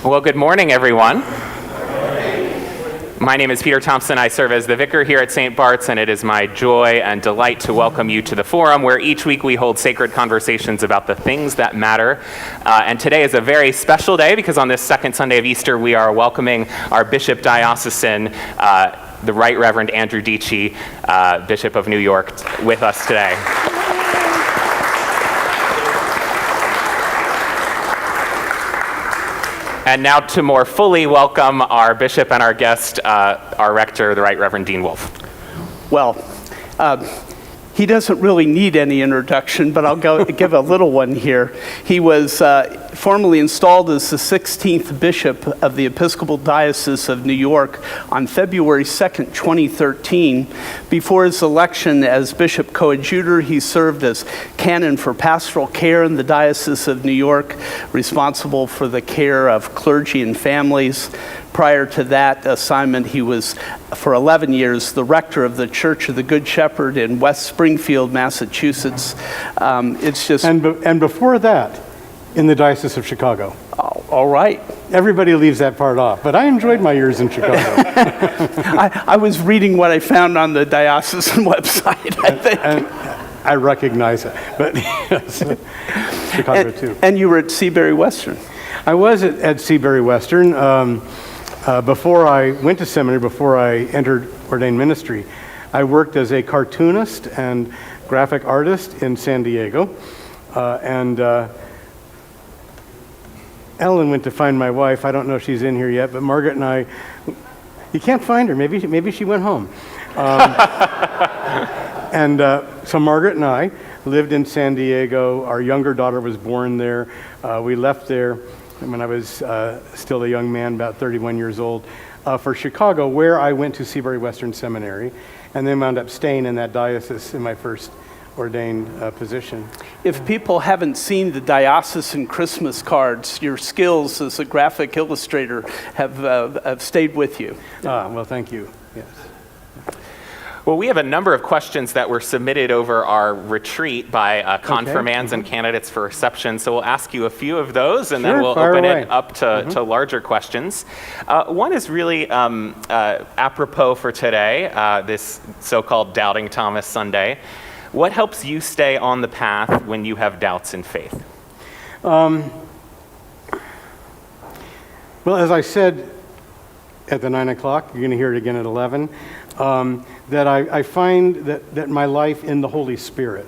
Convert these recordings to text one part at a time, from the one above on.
Well, good morning, everyone. My name is Peter Thompson. I serve as the vicar here at St. Bart's, and it is my joy and delight to welcome you to the forum where each week we hold sacred conversations about the things that matter. And today is a very special day because on this second Sunday of Easter, we are welcoming our Bishop Diocesan, the Right Reverend Andrew Dietsche, Bishop of New York, with us today. And now to more fully welcome our bishop and our guest, our rector, the Right Reverend Dean Wolf. Well, he doesn't really need any introduction, but I'll give a little one here. He was formally installed as the 16th bishop of the Episcopal Diocese of New York on February 2nd, 2013. Before his election as bishop coadjutor, he served as canon for pastoral care in the Diocese of New York, responsible for the care of clergy and families. Prior to that assignment, he was, for 11 years, the rector of the Church of the Good Shepherd in West Springfield, Massachusetts. And before that, in the Diocese of Chicago. Oh, all right. Everybody leaves that part off, but I enjoyed my years in Chicago. I was reading what I found on the diocesan website, I think. And I recognize it, but yes, Chicago too. And you were at Seabury Western. I was at Seabury Western. Before I went to seminary, before I entered ordained ministry, I worked as a cartoonist and graphic artist in San Diego. Ellen went to find my wife. I don't know if she's in here yet, but Margaret and I, you can't find her. Maybe she went home. So Margaret and I lived in San Diego. Our younger daughter was born there. We left there when I was still a young man, about 31 years old, for Chicago, where I went to Seabury Western Seminary, and then wound up staying in that diocese in my first ordained position. If people haven't seen the diocesan Christmas cards, your skills as a graphic illustrator have stayed with you. Well, thank you. Yes. Well, we have a number of questions that were submitted over our retreat by confirmands and candidates for reception, so we'll ask you a few of those, and then we'll open it up to larger questions. One is really apropos for today, this so-called Doubting Thomas Sunday. What helps you stay on the path when you have doubts in faith? Well, as I said at the 9 o'clock, you're going to hear it again at 11, that I find that my life in the Holy Spirit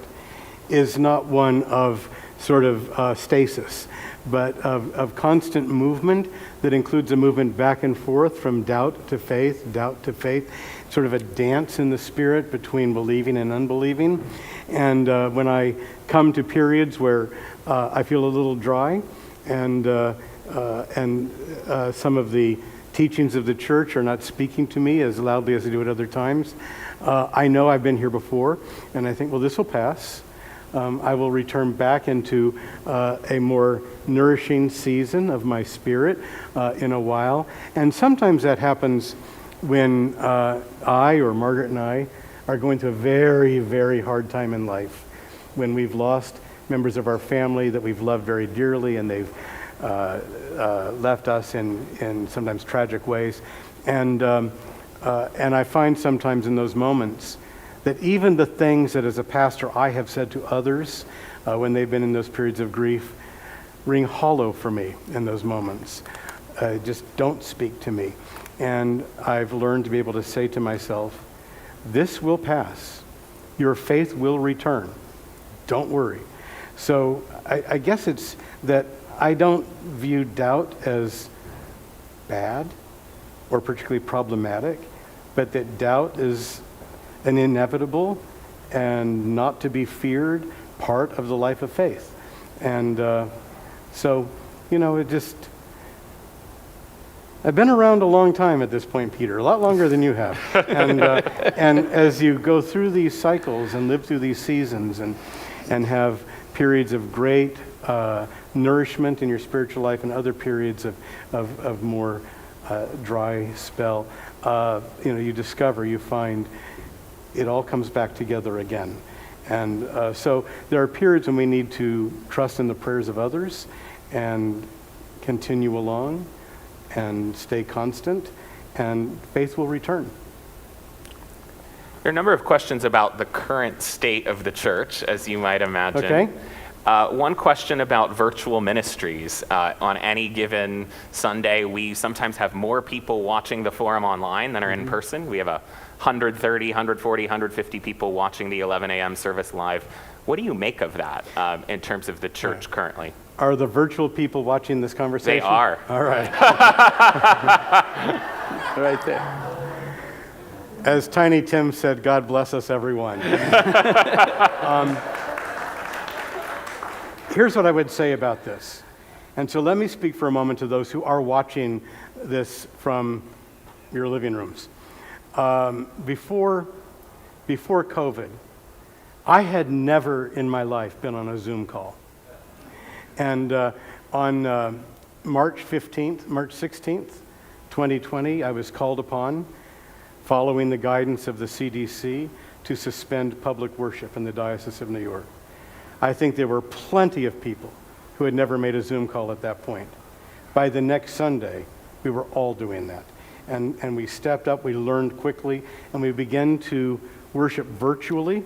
is not one of sort of stasis, but of constant movement that includes a movement back and forth from doubt to faith, sort of a dance in the Spirit between believing and unbelieving. And when I come to periods where I feel a little dry and some of the teachings of the church are not speaking to me as loudly as they do at other times, I know I've been here before, and I think, well, this will pass. I will return back into a more nourishing season of my spirit in a while. And sometimes that happens when I or Margaret and I are going through a very, very hard time in life, when we've lost members of our family that we've loved very dearly, and they've left us in sometimes tragic ways. And I find sometimes in those moments that even the things that as a pastor I have said to others when they've been in those periods of grief ring hollow for me in those moments. Just don't speak to me. And I've learned to be able to say to myself, this will pass. Your faith will return. Don't worry. So I guess it's that I don't view doubt as bad or particularly problematic, but that doubt is an inevitable and not to be feared part of the life of faith. And so, it just... I've been around a long time at this point, Peter, a lot longer than you have. And as you go through these cycles and live through these seasons and have periods of great nourishment in your spiritual life and other periods of more dry spell, you find it all comes back together again. And so there are periods when we need to trust in the prayers of others and continue along. and stay constant, and faith will return. There are a number of questions about the current state of the church, as you might imagine. Okay. One question about virtual ministries. On any given Sunday, we sometimes have more people watching the forum online than are in person. We have 130, 140, 150 people watching the 11 a.m. service live. What do you make of that in terms of the church currently? Are the virtual people watching this conversation? They are. All right. Right there. As Tiny Tim said, God bless us, everyone. Here's what I would say about this. And so let me speak for a moment to those who are watching this from your living rooms. Before COVID, I had never in my life been on a Zoom call. And on March 16th, 2020, I was called upon, following the guidance of the CDC, to suspend public worship in the Diocese of New York. I think there were plenty of people who had never made a Zoom call at that point. By the next Sunday, we were all doing that. And we stepped up, we learned quickly, and we began to worship virtually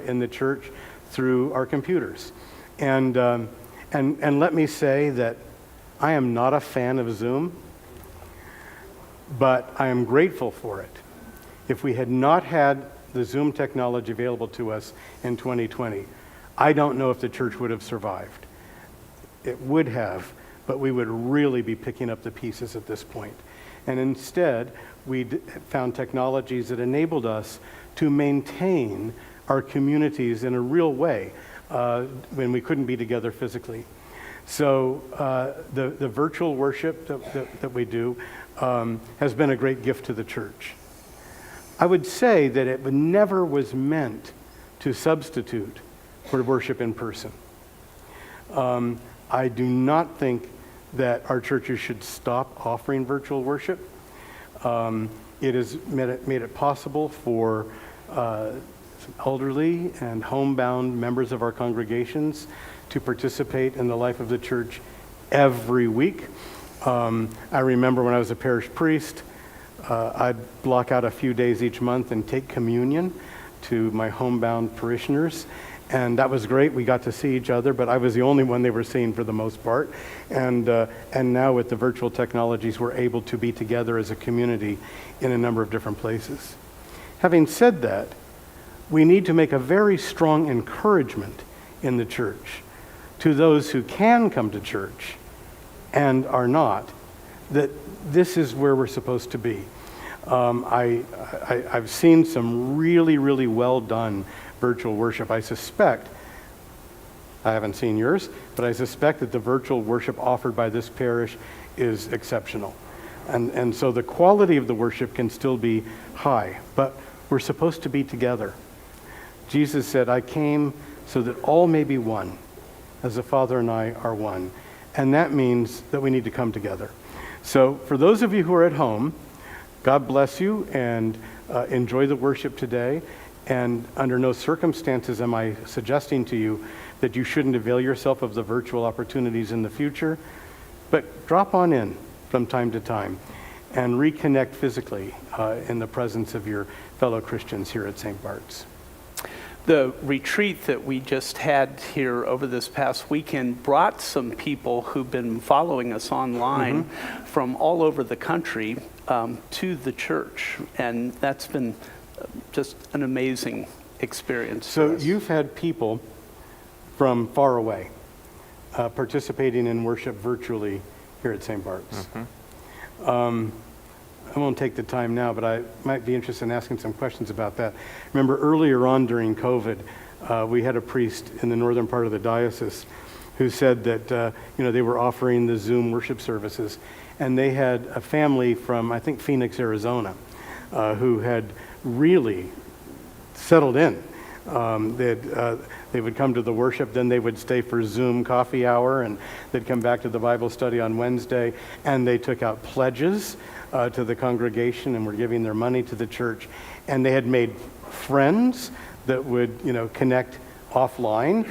in the church through our computers. And let me say that I am not a fan of Zoom, but I am grateful for it. If we had not had the Zoom technology available to us in 2020, I don't know if the church would have survived. It would have, but we would really be picking up the pieces at this point. And instead, we found technologies that enabled us to maintain our communities in a real way when we couldn't be together physically. So the virtual worship that we do has been a great gift to the church. I would say that it never was meant to substitute for worship in person. I do not think that our churches should stop offering virtual worship. It has made it possible for elderly and homebound members of our congregations to participate in the life of the church every week. I remember when I was a parish priest, I'd block out a few days each month and take communion to my homebound parishioners. And that was great. We got to see each other, but I was the only one they were seeing for the most part. And now with the virtual technologies, we're able to be together as a community in a number of different places. Having said that, we need to make a very strong encouragement in the church to those who can come to church and are not, that this is where we're supposed to be. I've seen some really, really well done virtual worship. I haven't seen yours, but I suspect that the virtual worship offered by this parish is exceptional. And so the quality of the worship can still be high, but we're supposed to be together. Jesus said, I came so that all may be one, as the Father and I are one. And that means that we need to come together. So for those of you who are at home, God bless you and enjoy the worship today. And under no circumstances am I suggesting to you that you shouldn't avail yourself of the virtual opportunities in the future, but drop on in from time to time and reconnect physically in the presence of your fellow Christians here at St. Bart's. The retreat that we just had here over this past weekend brought some people who've been following us online from all over the country to the church, and that's been just an amazing experience. So you've had people from far away participating in worship virtually here at St. Bart's. I won't take the time now, but I might be interested in asking some questions about that. Remember earlier on during COVID, we had a priest in the northern part of the diocese who said that they were offering the Zoom worship services, and they had a family from, I think, Phoenix, Arizona, who had really settled in. They would come to the worship, then they would stay for Zoom coffee hour, and they'd come back to the Bible study on Wednesday, and they took out pledges to the congregation and were giving their money to the church. And they had made friends that would, connect offline,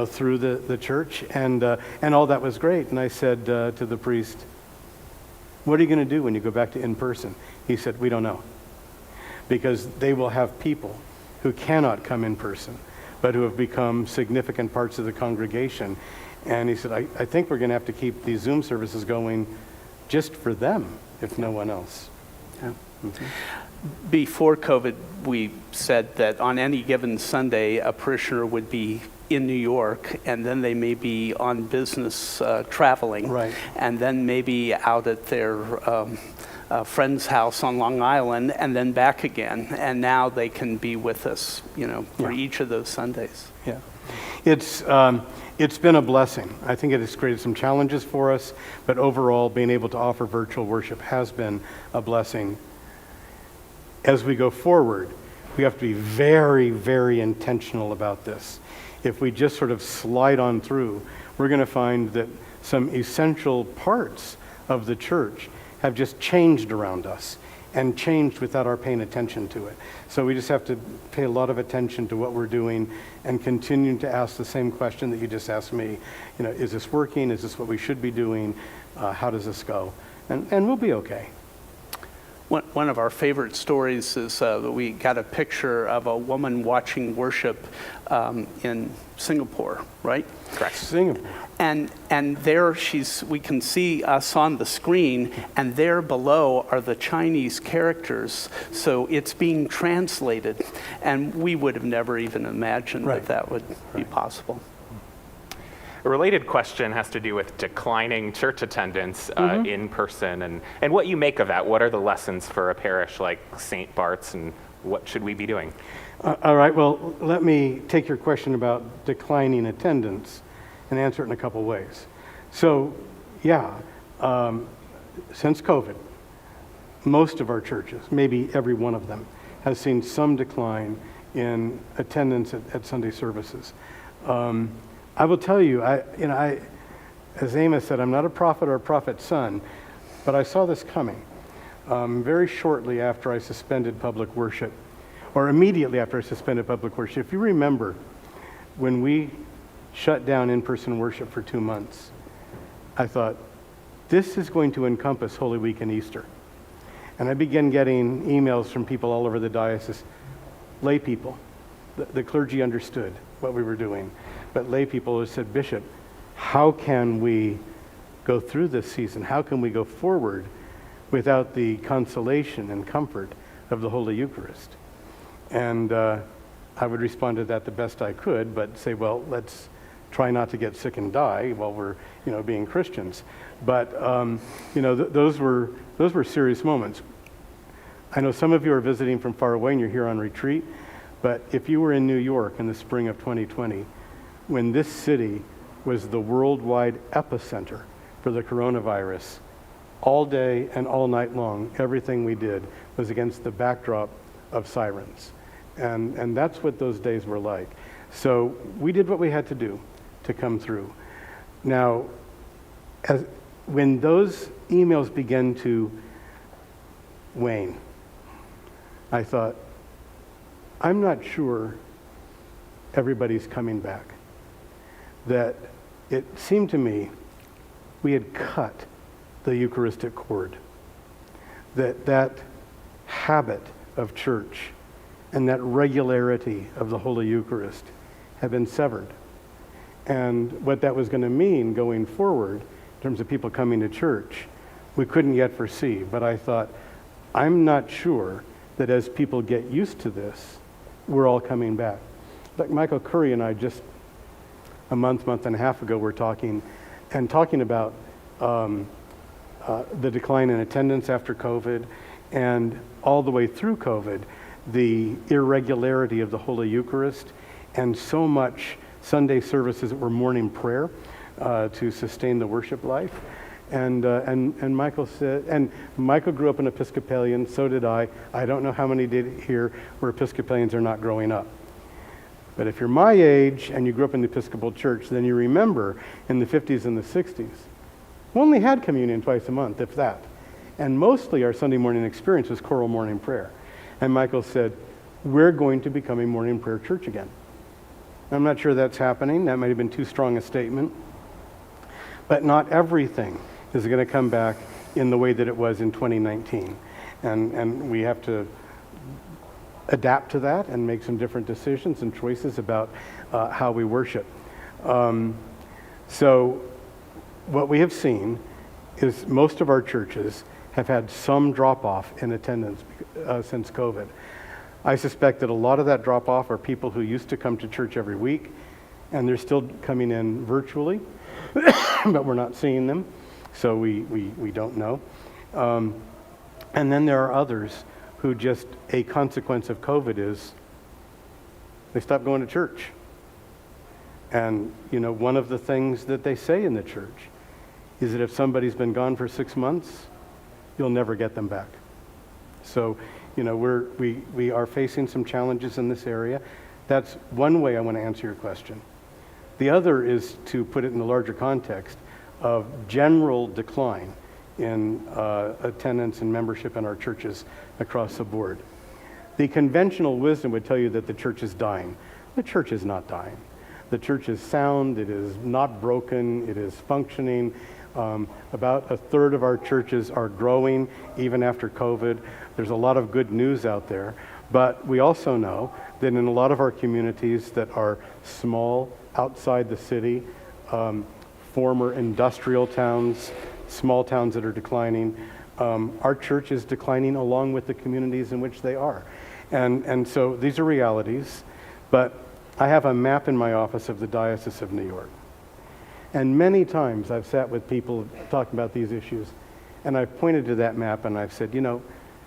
through the church, and all that was great. And I said to the priest, what are you going to do when you go back to in-person? He said, we don't know. Because they will have people who cannot come in person, but who have become significant parts of the congregation. And he said, I think we're going to have to keep these Zoom services going just for them, if no one else. Yeah. Mm-hmm. Before COVID, we said that on any given Sunday, a parishioner would be in New York, and then they may be on business traveling, right, and then maybe out at their friend's house on Long Island, and then back again. And now they can be with us, for each of those Sundays. Yeah, it's been a blessing. I think it has created some challenges for us, but overall, being able to offer virtual worship has been a blessing. As we go forward, we have to be very, very intentional about this. If we just sort of slide on through, we're going to find that some essential parts of the church have just changed around us and changed without our paying attention to it. So we just have to pay a lot of attention to what we're doing and continue to ask the same question that you just asked me. Is this working? Is this what we should be doing? How does this go? And we'll be okay. One of our favorite stories is that we got a picture of a woman watching worship in Singapore, right? Correct. Singapore. And there we can see us on the screen, and there below are the Chinese characters. So it's being translated, and we would have never even imagined that would be possible. A related question has to do with declining church attendance in person and what you make of that. What are the lessons for a parish like St. Bart's, and what should we be doing? All right, well, let me take your question about declining attendance and answer it in a couple ways. So, since COVID, most of our churches, maybe every one of them, has seen some decline in attendance at Sunday services. I will tell you, as Amos said, I'm not a prophet or a prophet's son, but I saw this coming very shortly after I suspended public worship, or immediately after I suspended public worship. If you remember, when we shut down in-person worship for 2 months, I thought, this is going to encompass Holy Week and Easter. And I began getting emails from people all over the diocese, lay people. The clergy understood what we were doing. But lay people said, Bishop, how can we go through this season? How can we go forward without the consolation and comfort of the Holy Eucharist? And I would respond to that the best I could, but say, well, let's try not to get sick and die while we're, being Christians. But, those were serious moments. I know some of you are visiting from far away and you're here on retreat, but if you were in New York in the spring of 2020, when this city was the worldwide epicenter for the coronavirus, all day and all night long, everything we did was against the backdrop of sirens. And that's what those days were like. So we did what we had to do to come through. Now, when those emails began to wane, I thought, I'm not sure everybody's coming back. That it seemed to me we had cut the Eucharistic cord. That habit of church and that regularity of the Holy Eucharist had been severed. And what that was going to mean going forward in terms of people coming to church, we couldn't yet foresee. But I thought, I'm not sure that as people get used to this, we're all coming back. Like Michael Curry and I just a month and a half ago were talking about the decline in attendance after COVID, and all the way through COVID, the irregularity of the Holy Eucharist, and so much Sunday services that were morning prayer to sustain the worship life. And Michael said, and Michael grew up an Episcopalian, so did I. I don't know how many did here where Episcopalians are not growing up. But if you're my age and you grew up in the Episcopal Church, then you remember in the 50s and the 60s, we only had communion twice a month, if that. And mostly our Sunday morning experience was choral morning prayer. And Michael said, we're going to become a morning prayer church again. I'm not sure that's happening. That might have been too strong a statement. But not everything is going to come back in the way that it was in 2019. And we have to adapt to that and make some different decisions and choices about how we worship. So what we have seen is most of our churches have had some drop-off in attendance since COVID. I suspect that a lot of that drop-off are people who used to come to church every week, and they're still coming in virtually, but we're not seeing them, so we don't know. And then there are others who just, a consequence of COVID is they stop going to church. And, one of the things that they say in the church is that if somebody's been gone for 6 months, you'll never get them back. So, we are facing some challenges in this area. That's one way I want to answer your question. The other is to put it in the larger context of general decline in attendance and membership in our churches across the board. The conventional wisdom would tell you that the church is dying. The church is not dying. The church is sound, it is not broken, it is functioning. About a third of our churches are growing even after COVID. There's a lot of good news out there, but we also know that in a lot of our communities that are small, outside the city, former industrial towns, small towns that are declining, our church is declining along with the communities in which they are. And so these are realities, but I have a map in my office of the Diocese of New York. And many times I've sat with people talking about these issues, and I've pointed to that map and I've said,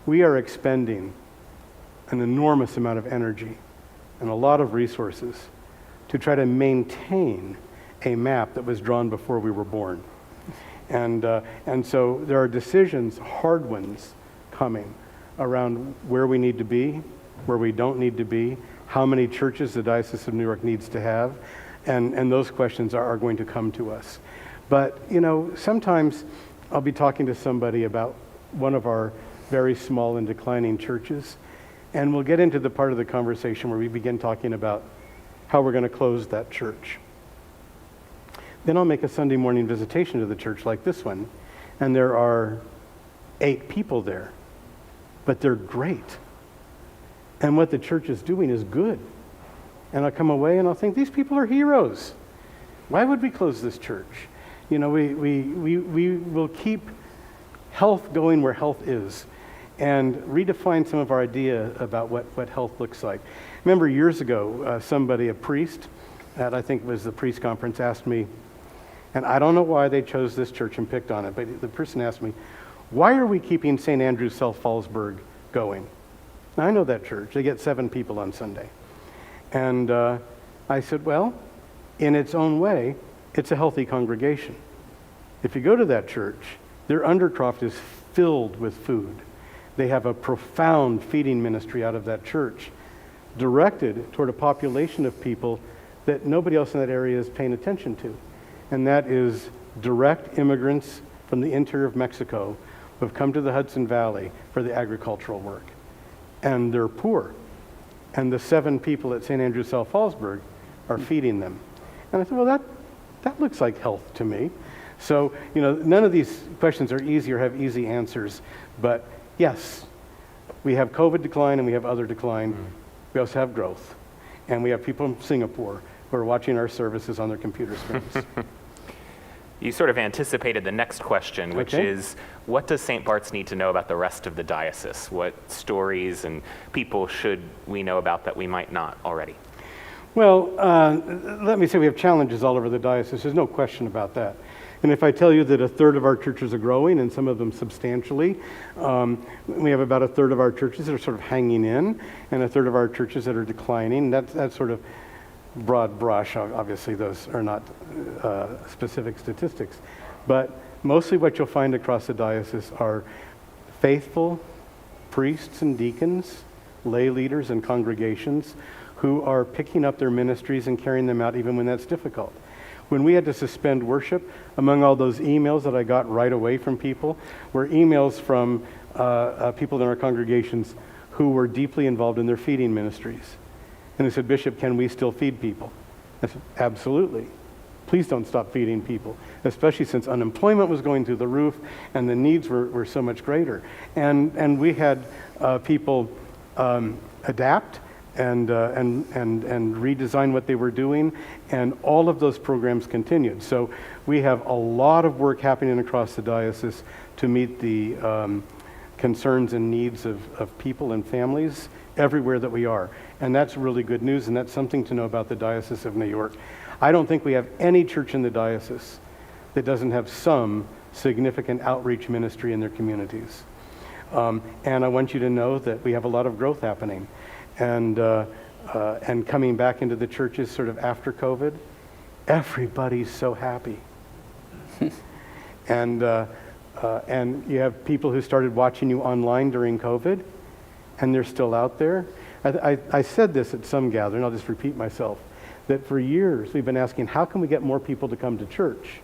we are expending an enormous amount of energy and a lot of resources to try to maintain a map that was drawn before we were born. And so there are decisions, hard ones, coming around where we need to be, where we don't need to be, how many churches the Diocese of New York needs to have, and those questions are going to come to us. But, sometimes I'll be talking to somebody about one of our very small and declining churches, and we'll get into the part of the conversation where we begin talking about how we're going to close that church. Then I'll make a Sunday morning visitation to the church like this one, and there are 8 people there, but they're great. And what the church is doing is good. And I'll come away and I'll think, these people are heroes. Why would we close this church? We will keep health going where health is and redefine some of our idea about what health looks like. Remember years ago, somebody, a priest, at I think it was the priest conference, asked me, and I don't know why they chose this church and picked on it, but the person asked me, why are we keeping St. Andrew's South Fallsburg going? Now, I know that church. They get 7 people on Sunday. And I said, well, in its own way, it's a healthy congregation. If you go to that church, their undercroft is filled with food. They have a profound feeding ministry out of that church, directed toward a population of people that nobody else in that area is paying attention to. And that is direct immigrants from the interior of Mexico who have come to the Hudson Valley for the agricultural work. And they're poor. And the 7 people at St. Andrew's South Fallsburg are feeding them. And I thought, well, that looks like health to me. So, none of these questions are easy or have easy answers. But yes, we have COVID decline and we have other decline. We also have growth. And we have people in Singapore who are watching our services on their computer screens. You sort of anticipated the next question, which is, what does St. Bart's need to know about the rest of the diocese? What stories and people should we know about that we might not already? Well, let me say we have challenges all over the diocese. There's no question about that. And if I tell you that a third of our churches are growing, and some of them substantially, we have about a third of our churches that are sort of hanging in, and a third of our churches that are declining. That's sort of broad brush. Obviously, those are not specific statistics. But mostly what you'll find across the diocese are faithful priests and deacons, lay leaders and congregations who are picking up their ministries and carrying them out even when that's difficult. When we had to suspend worship, among all those emails that I got right away from people were emails from people in our congregations who were deeply involved in their feeding ministries. And they said, Bishop, can we still feed people? I said, absolutely. Please don't stop feeding people, especially since unemployment was going through the roof and the needs were so much greater. And we had people adapt and redesign what they were doing, and all of those programs continued. So we have a lot of work happening across the diocese to meet the concerns and needs of people and families everywhere that we are. And that's really good news, and that's something to know about the Diocese of New York. I don't think we have any church in the diocese that doesn't have some significant outreach ministry in their communities. And I want you to know that we have a lot of growth happening. And coming back into the churches sort of after COVID, everybody's so happy. And you have people who started watching you online during COVID, and they're still out there. I said this at some gathering, I'll just repeat myself, that for years we've been asking, how can we get more people to come to church?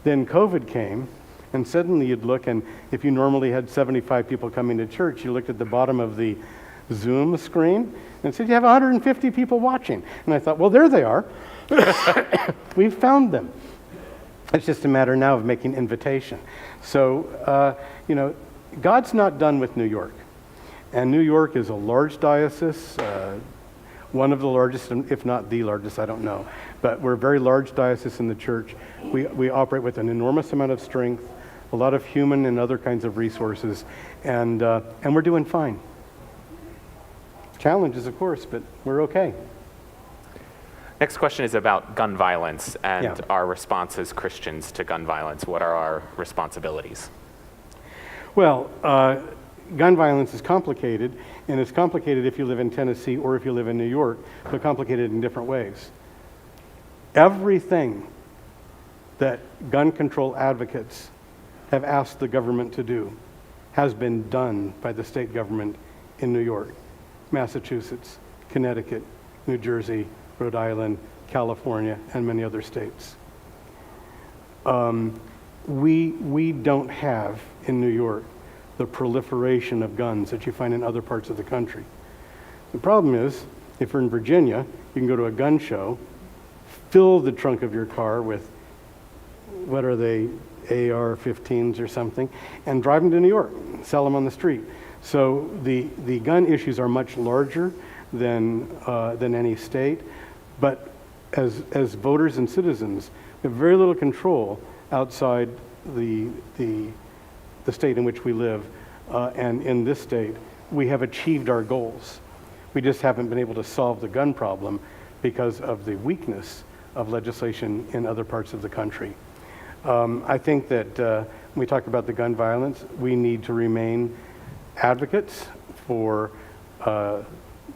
Then COVID came, and suddenly you'd look, and if you normally had 75 people coming to church, you looked at the bottom of the Zoom screen and said, you have 150 people watching. And I thought, well, there they are. We've found them. It's just a matter now of making invitation. So, God's not done with New York. And New York is a large diocese, one of the largest, if not the largest, I don't know. But we're a very large diocese in the church. We operate with an enormous amount of strength, a lot of human and other kinds of resources, and we're doing fine. Challenges, of course, but we're okay. Next question is about gun violence and our response as Christians to gun violence. What are our responsibilities? Well, gun violence is complicated, and it's complicated if you live in Tennessee or if you live in New York, but complicated in different ways. Everything that gun control advocates have asked the government to do has been done by the state government in New York, Massachusetts, Connecticut, New Jersey, Rhode Island, California, and many other states. We don't have in New York the proliferation of guns that you find in other parts of the country. The problem is, if you're in Virginia, you can go to a gun show, fill the trunk of your car with, what are they, AR-15s or something, and drive them to New York, sell them on the street. So the gun issues are much larger than any state, but as voters and citizens, we have very little control outside the state in which we live, and in this state, we have achieved our goals. We just haven't been able to solve the gun problem because of the weakness of legislation in other parts of the country. I think that when we talk about the gun violence, we need to remain advocates for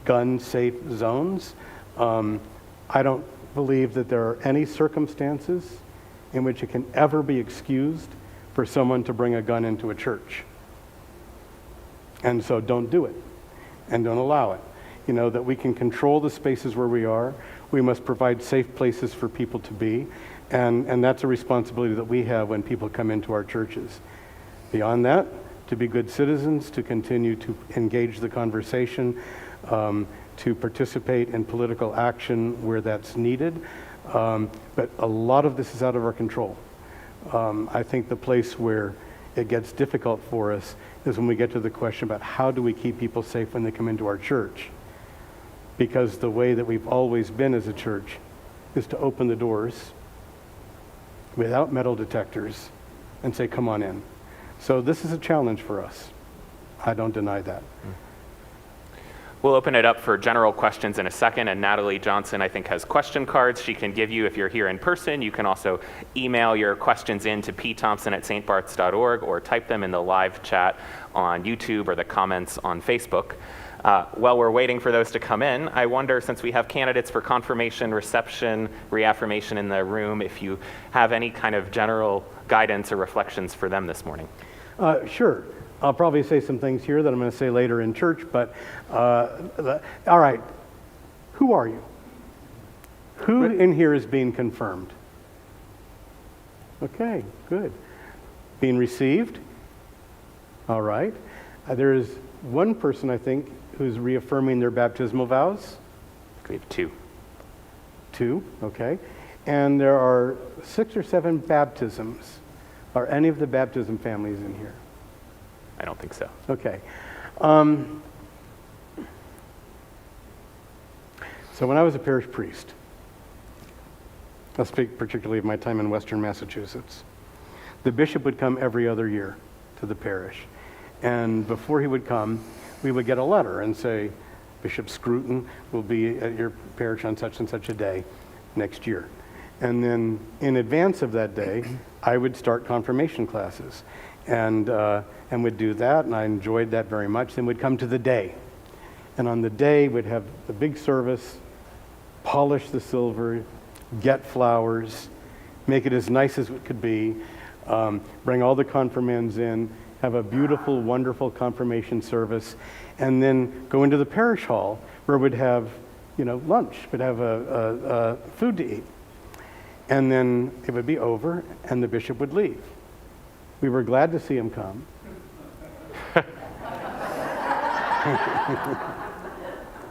gun-safe zones. I don't believe that there are any circumstances in which it can ever be excused for someone to bring a gun into a church. And so don't do it, and don't allow it. That we can control the spaces where we are. We must provide safe places for people to be, and that's a responsibility that we have when people come into our churches. Beyond that, to be good citizens, to continue to engage the conversation, to participate in political action where that's needed. But a lot of this is out of our control. I think the place where it gets difficult for us is when we get to the question about how do we keep people safe when they come into our church. Because the way that we've always been as a church is to open the doors without metal detectors and say, come on in. So this is a challenge for us. I don't deny that. We'll open it up for general questions in a second, and Natalie Johnson, I think, has question cards she can give you if you're here in person. You can also email your questions in to pthompson@stbarts.org or type them in the live chat on YouTube or the comments on Facebook. While we're waiting for those to come in, I wonder, since we have candidates for confirmation, reception, reaffirmation in the room, if you have any kind of general guidance or reflections for them this morning. Sure. I'll probably say some things here that I'm going to say later in church, but all right, who are you? Who in here is being confirmed? Okay, good. Being received? All right. There is one person, I think, who's reaffirming their baptismal vows. We have two. Two, okay. And there are 6 or 7 baptisms. Are any of the baptism families in here? I don't think so. Okay. So when I was a parish priest, I'll speak particularly of my time in Western Massachusetts, the bishop would come every other year to the parish. And before he would come, we would get a letter and say, Bishop Scruton will be at your parish on such and such a day next year. And then in advance of that day, I would start confirmation classes and would do that, and I enjoyed that very much. Then we'd come to the day. And on the day, we'd have the big service, polish the silver, get flowers, make it as nice as it could be, bring all the confirmands in, have a beautiful, wonderful confirmation service, and then go into the parish hall where we'd have, lunch, we'd have a food to eat. And then it would be over, and the bishop would leave. We were glad to see him come.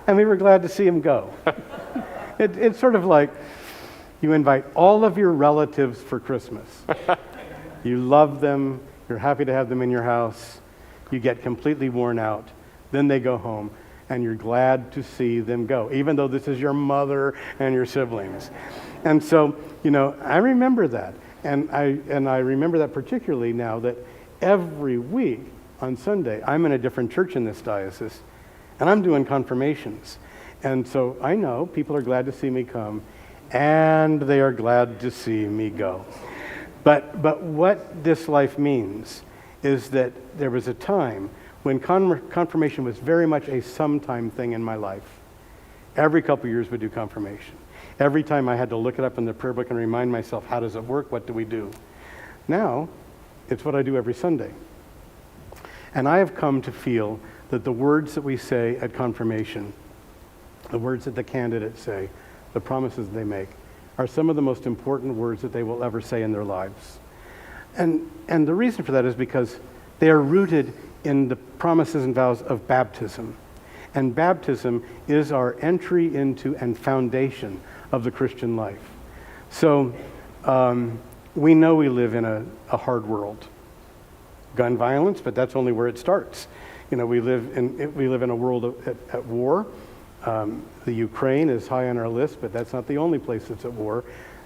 And we were glad to see him go. It's sort of like you invite all of your relatives for Christmas. You love them, you're happy to have them in your house, you get completely worn out, then they go home, and you're glad to see them go, even though this is your mother and your siblings. And so, I remember that. And I remember that particularly now that every week on Sunday, I'm in a different church in this diocese, and I'm doing confirmations. And so I know people are glad to see me come, and they are glad to see me go. But what this life means is that there was a time when confirmation was very much a sometime thing in my life. Every couple years we'd do confirmation. Every time I had to look it up in the prayer book and remind myself, how does it work? What do we do? Now, it's what I do every Sunday. And I have come to feel that the words that we say at confirmation, the words that the candidates say, the promises they make, are some of the most important words that they will ever say in their lives. And the reason for that is because they are rooted in the promises and vows of baptism. And baptism is our entry into and foundation of the Christian life. So we know we live in a hard world. Gun violence, but that's only where it starts. We live in a world at war. The Ukraine is high on our list, but that's not the only place that's at war.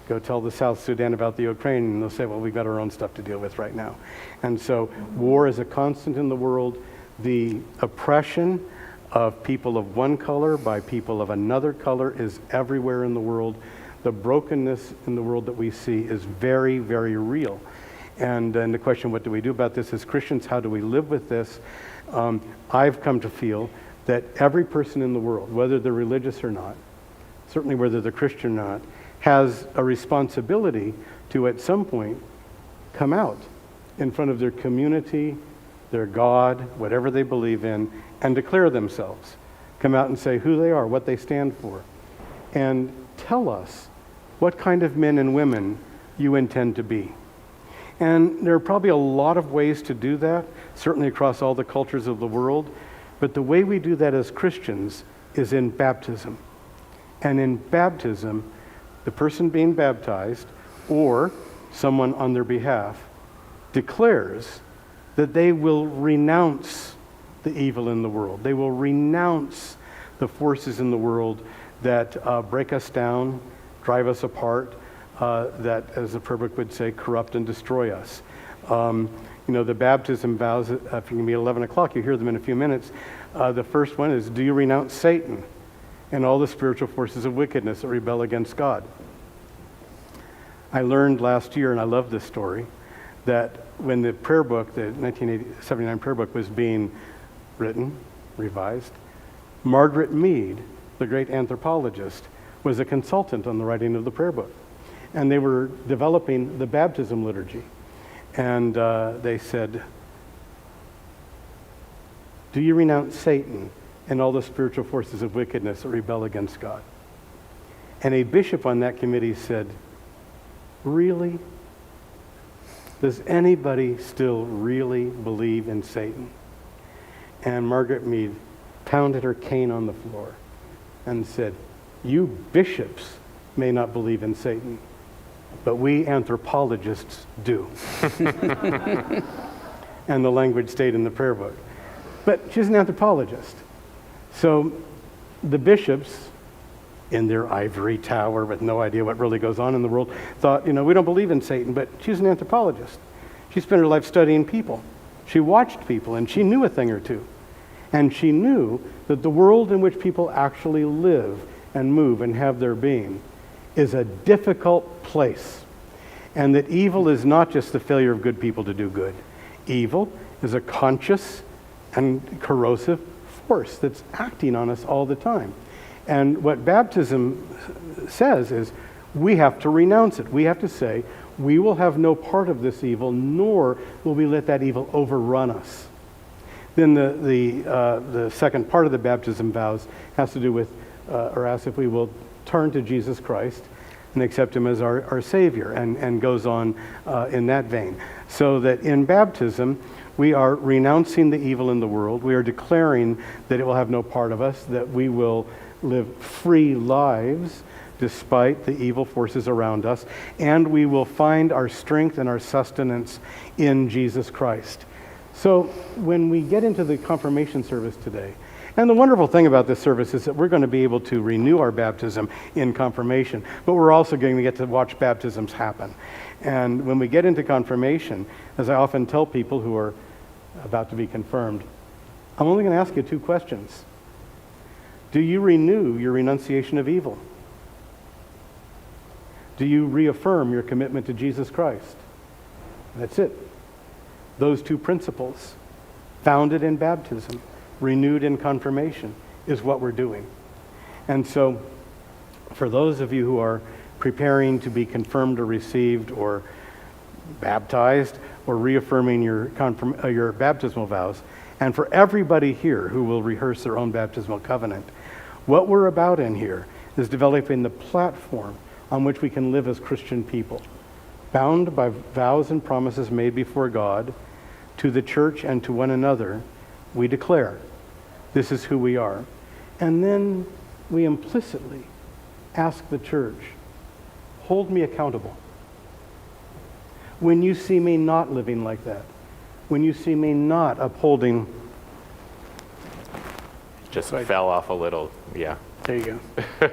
Go tell the South Sudan about the Ukraine, and they'll say, well, we've got our own stuff to deal with right now. And so war is a constant in the world. The oppression of people of one color by people of another color is everywhere in the world. The brokenness in the world that we see is very, very real. And the question, what do we do about this as Christians? How do we live with this? I've come to feel that every person in the world, whether they're religious or not, certainly whether they're Christian or not, has a responsibility to at some point come out in front of their community, their God, whatever they believe in, and declare themselves. Come out and say who they are, what they stand for, and tell us what kind of men and women you intend to be. And there are probably a lot of ways to do that, certainly across all the cultures of the world, but the way we do that as Christians is in baptism. And in baptism, the person being baptized, or someone on their behalf, declares that they will renounce the evil in the world. They will renounce the forces in the world that break us down, drive us apart, that, as the prayer book would say, corrupt and destroy us. The baptism vows, if you can be 11 o'clock, you hear them in a few minutes. The first one is, do you renounce Satan and all the spiritual forces of wickedness that rebel against God? I learned last year, and I love this story, that when the prayer book, the 1979 prayer book, was being written, revised, Margaret Mead, the great anthropologist, was a consultant on the writing of the prayer book. And they were developing the baptism liturgy. And they said, do you renounce Satan and all the spiritual forces of wickedness that rebel against God? And a bishop on that committee said, really? Does anybody still really believe in Satan? And Margaret Mead pounded her cane on the floor and said, you bishops may not believe in Satan, but we anthropologists do. And the language stayed in the prayer book. But she's an anthropologist. So the bishops, in their ivory tower with no idea what really goes on in the world, thought, we don't believe in Satan, but she's an anthropologist. She spent her life studying people. She watched people, and she knew a thing or two. And she knew that the world in which people actually live and move and have their being is a difficult place. And that evil is not just the failure of good people to do good. Evil is a conscious and corrosive force that's acting on us all the time. And what baptism says is we have to renounce it. We have to say, we will have no part of this evil, nor will we let that evil overrun us. Then the second part of the baptism vows has to do with, or asks if we will turn to Jesus Christ and accept him as our Savior, and goes on in that vein. So that in baptism, we are renouncing the evil in the world. We are declaring that it will have no part of us, that we will live free lives despite the evil forces around us, and we will find our strength and our sustenance in Jesus Christ. So when we get into the confirmation service today, and the wonderful thing about this service is that we're going to be able to renew our baptism in confirmation, but we're also going to get to watch baptisms happen. And when we get into confirmation, as I often tell people who are about to be confirmed, I'm only going to ask you 2 questions. Do you renew your renunciation of evil? Do you reaffirm your commitment to Jesus Christ? That's it. Those 2 principles, founded in baptism, renewed in confirmation, is what we're doing. And so, for those of you who are preparing to be confirmed or received or baptized or reaffirming your baptismal vows, and for everybody here who will rehearse their own baptismal covenant, what we're about in here is developing the platform on which we can live as Christian people, bound by vows and promises made before God, to the church and to one another. We declare, this is who we are. And then we implicitly ask the church, hold me accountable. When you see me not living like that, when you see me not upholding... Just fell off a little, yeah. There you go.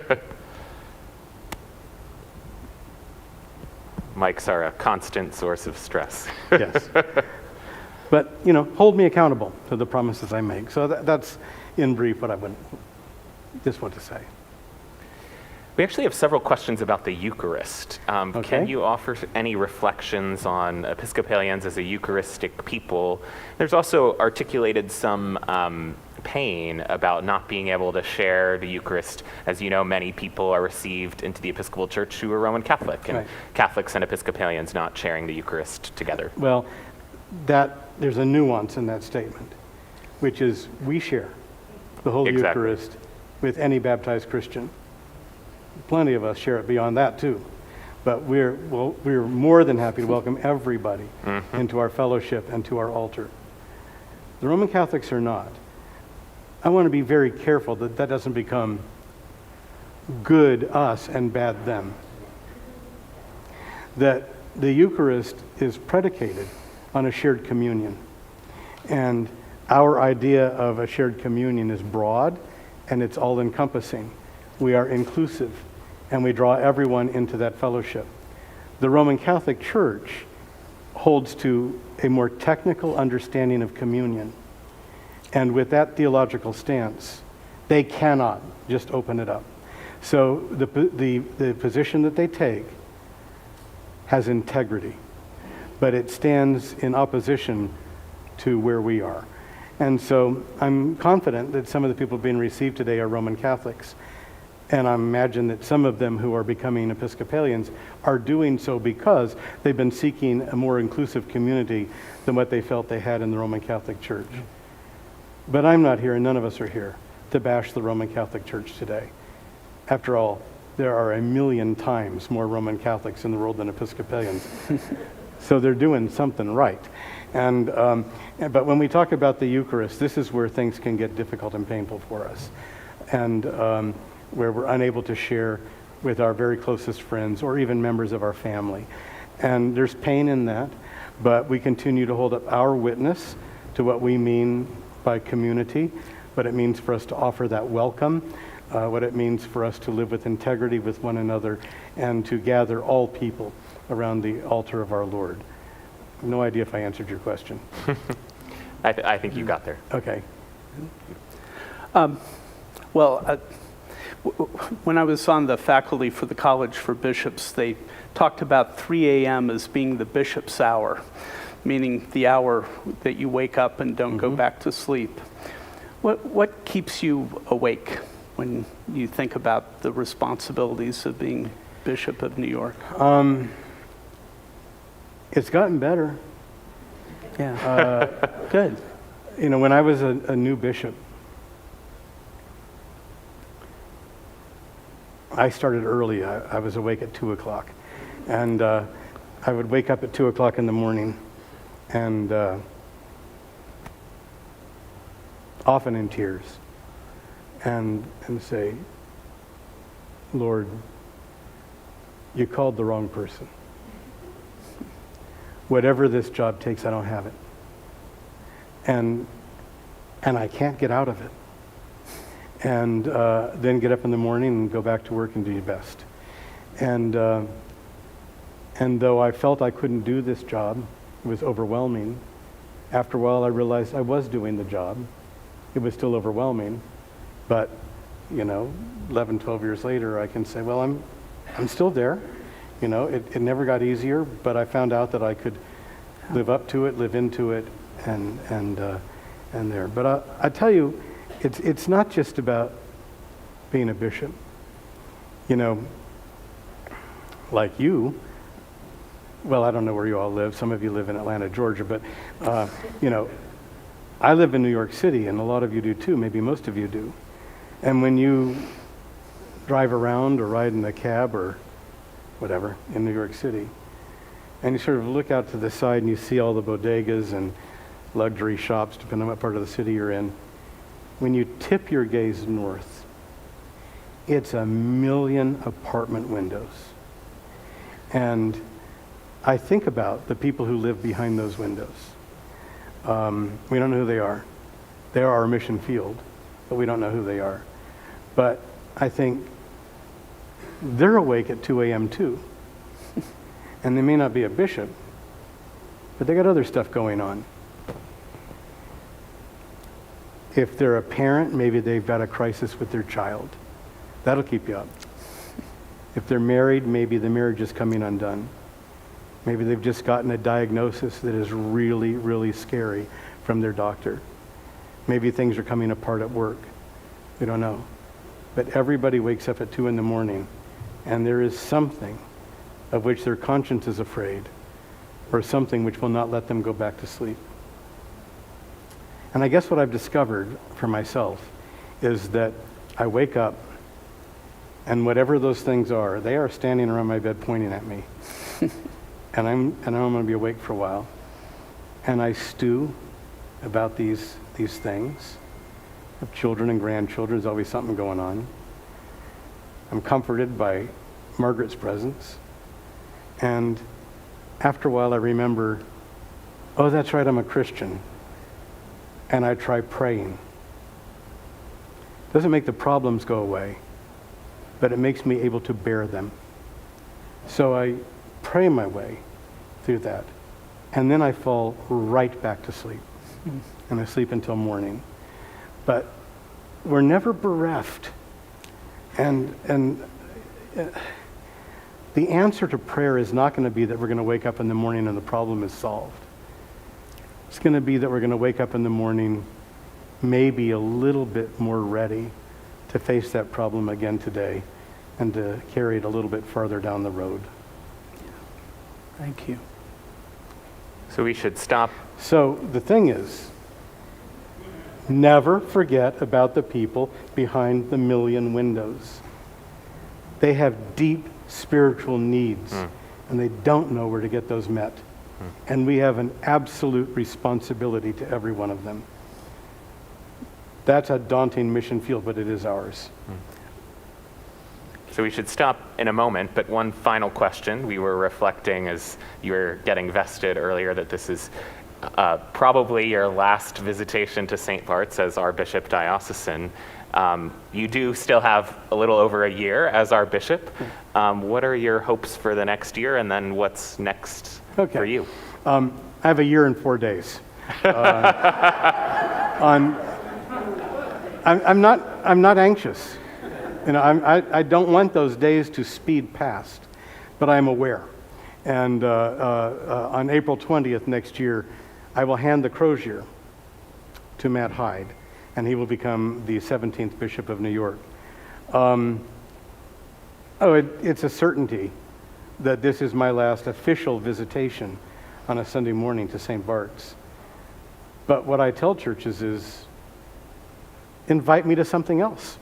Mics are a constant source of stress. Yes. But, hold me accountable to the promises I make. So that's, in brief, what I would just want to say. We actually have several questions about the Eucharist. Okay. Can you offer any reflections on Episcopalians as a Eucharistic people? There's also articulated some pain about not being able to share the Eucharist. As you know, many people are received into the Episcopal Church who are Roman Catholic, and right. Catholics and Episcopalians not sharing the Eucharist together. Well, there's a nuance in that statement, which is we share the Holy Exactly. Eucharist with any baptized Christian. Plenty of us share it beyond that too. But we're more than happy to welcome everybody into our fellowship and to our altar. The Roman Catholics are not. I want to be very careful that that doesn't become good us and bad them. That the Eucharist is predicated on a shared communion. And our idea of a shared communion is broad and it's all-encompassing. We are inclusive and we draw everyone into that fellowship. The Roman Catholic Church holds to a more technical understanding of communion. And with that theological stance, they cannot just open it up. So the position that they take has integrity, but it stands in opposition to where we are. And so I'm confident that some of the people being received today are Roman Catholics. And I imagine that some of them who are becoming Episcopalians are doing so because they've been seeking a more inclusive community than what they felt they had in the Roman Catholic Church. But I'm not here, and none of us are here, to bash the Roman Catholic Church today. After all, there are 1,000,000 times more Roman Catholics in the world than Episcopalians. So they're doing something right. But when we talk about the Eucharist, this is where things can get difficult and painful for us. And where we're unable to share with our very closest friends or even members of our family. And there's pain in that, but we continue to hold up our witness to what we mean by community, what it means for us to offer that welcome, what it means for us to live with integrity with one another, and to gather all people around the altar of our Lord. No idea if I answered your question. I think you got there. Okay. When I was on the faculty for the College for Bishops, they talked about 3 a.m. as being the bishop's hour, meaning the hour that you wake up and don't go back to sleep. What keeps you awake when you think about the responsibilities of being Bishop of New York? It's gotten better. Yeah. Good. You know, when I was a new bishop, I started early. I was awake at 2 o'clock. And I would wake up at 2 o'clock in the morning and often in tears and say, Lord, you called the wrong person. Whatever this job takes, I don't have it. And I can't get out of it. And then get up in the morning and go back to work and do your best. And though I felt I couldn't do this job, it was overwhelming. After a while, I realized I was doing the job. It was still overwhelming. But, 11, 12 years later, I can say, well, I'm still there. It never got easier, but I found out that I could live up to it, live into it, and there. But I tell you, it's not just about being a bishop. Like you, well, I don't know where you all live. Some of you live in Atlanta, Georgia, but, I live in New York City, and a lot of you do too. Maybe most of you do. And when you drive around or ride in a cab or whatever in New York City, and you sort of look out to the side and you see all the bodegas and luxury shops, depending on what part of the city you're in, when you tip your gaze north, it's 1,000,000 apartment windows. And I think about the people who live behind those windows. We don't know who they are. They are our mission field, but we don't know who they are. But I think they're awake at 2 a.m. too. And they may not be a bishop, but they got other stuff going on. If they're a parent, maybe they've got a crisis with their child. That'll keep you up. If they're married, maybe the marriage is coming undone. Maybe they've just gotten a diagnosis that is really, really scary from their doctor. Maybe things are coming apart at work. We don't know. But everybody wakes up at 2 in the morning, and there is something of which their conscience is afraid, or something which will not let them go back to sleep. And I guess what I've discovered for myself is that I wake up, and whatever those things are, they are standing around my bed pointing at me. And I'm going to be awake for a while. And I stew about these things. I have children and grandchildren. There's always something going on. I'm comforted by Margaret's presence. And after a while, I remember, oh, that's right, I'm a Christian. And I try praying. Doesn't make the problems go away, but it makes me able to bear them. So I pray my way through that. And then I fall right back to sleep. And I sleep until morning. But we're never bereft. And the answer to prayer is not going to be that we're going to wake up in the morning and the problem is solved. It's going to be that we're going to wake up in the morning maybe a little bit more ready to face that problem again today and to carry it a little bit farther down the road. Thank you. So we should stop. So the thing is, never forget about the people behind the 1,000,000 windows. They have deep spiritual needs, and they don't know where to get those met. And we have an absolute responsibility to every one of them. That's a daunting mission field, but it is ours. So we should stop in a moment, but one final question. We were reflecting as you were getting vested earlier that this is probably your last visitation to St. Bart's as our bishop diocesan. You do still have a little over a year as our bishop. What are your hopes for the next year, and then what's next for you? I have a year and 4 days. I'm not anxious. I don't want those days to speed past, but I'm aware. And on April 20th next year, I will hand the crozier to Matt Hyde, and he will become the 17th Bishop of New York. It's a certainty that this is my last official visitation on a Sunday morning to St. Bart's. But what I tell churches is, invite me to something else,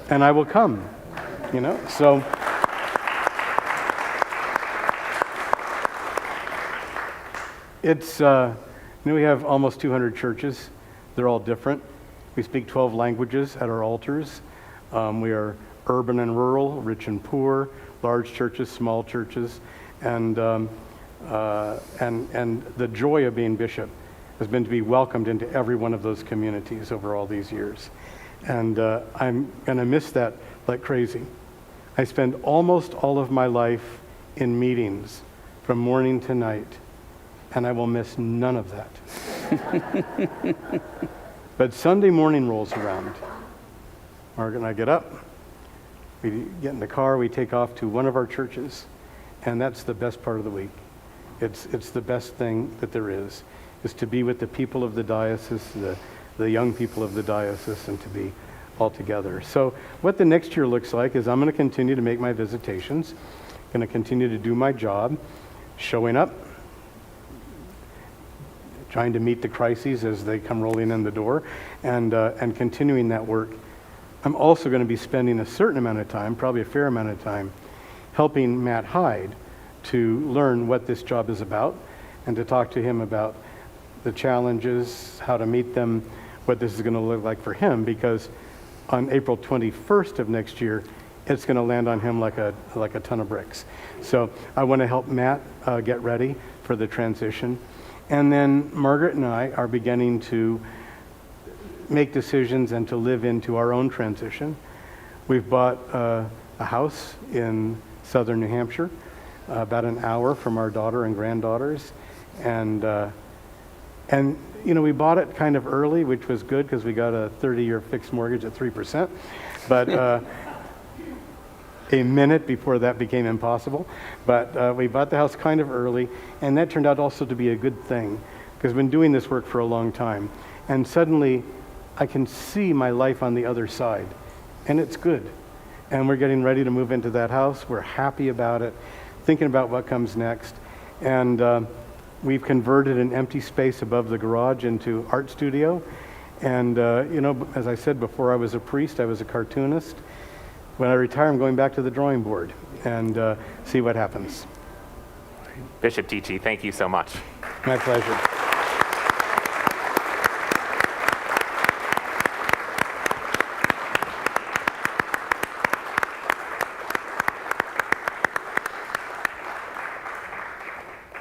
and I will come. So it's we have almost 200 churches. They're all different. We speak 12 languages at our altars. We are urban and rural, rich and poor, large churches, small churches, and the joy of being bishop has been to be welcomed into every one of those communities over all these years. And I'm going to miss that like crazy. I spend almost all of my life in meetings from morning to night, and I will miss none of that. But Sunday morning rolls around. Margaret and I get up, we get in the car, we take off to one of our churches, and that's the best part of the week. It's the best thing that there is to be with the people of the diocese, the young people of the diocese, and to be all together. So what the next year looks like is I'm going to continue to make my visitations, going to continue to do my job, showing up, trying to meet the crises as they come rolling in the door, and continuing that work. I'm also going to be spending a certain amount of time, probably a fair amount of time, helping Matt Hyde to learn what this job is about and to talk to him about the challenges, how to meet them, what this is going to look like for him, because on April 21st of next year, it's going to land on him like a ton of bricks. So I want to help Matt get ready for the transition. And then Margaret and I are beginning to make decisions and to live into our own transition. We've bought a house in southern New Hampshire, about an hour from our daughter and granddaughters. And we bought it kind of early, which was good because we got a 30-year fixed mortgage at 3%. But a minute before that became impossible. But we bought the house kind of early, and that turned out also to be a good thing because I've been doing this work for a long time. And suddenly, I can see my life on the other side, and it's good. And we're getting ready to move into that house. We're happy about it, thinking about what comes next. And we've converted an empty space above the garage into art studio. And, as I said before, I was a priest, I was a cartoonist. When I retire, I'm going back to the drawing board and see what happens. Bishop Dietsche, thank you so much. My pleasure.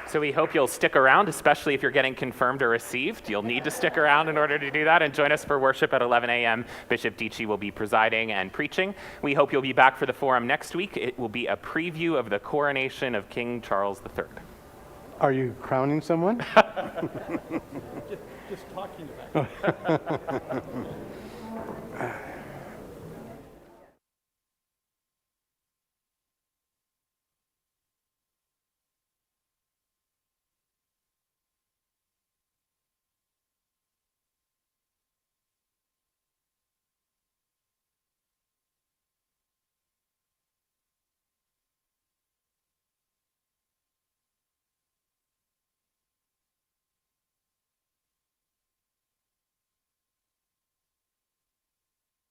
So we hope you'll stick around, especially if you're getting confirmed or received. You'll need to stick around in order to do that, and join us for worship at 11 a.m. Bishop Dietsche will be presiding and preaching. We hope you'll be back for the forum next week. It will be a preview of the coronation of King Charles III. Are you crowning someone? just talking about it.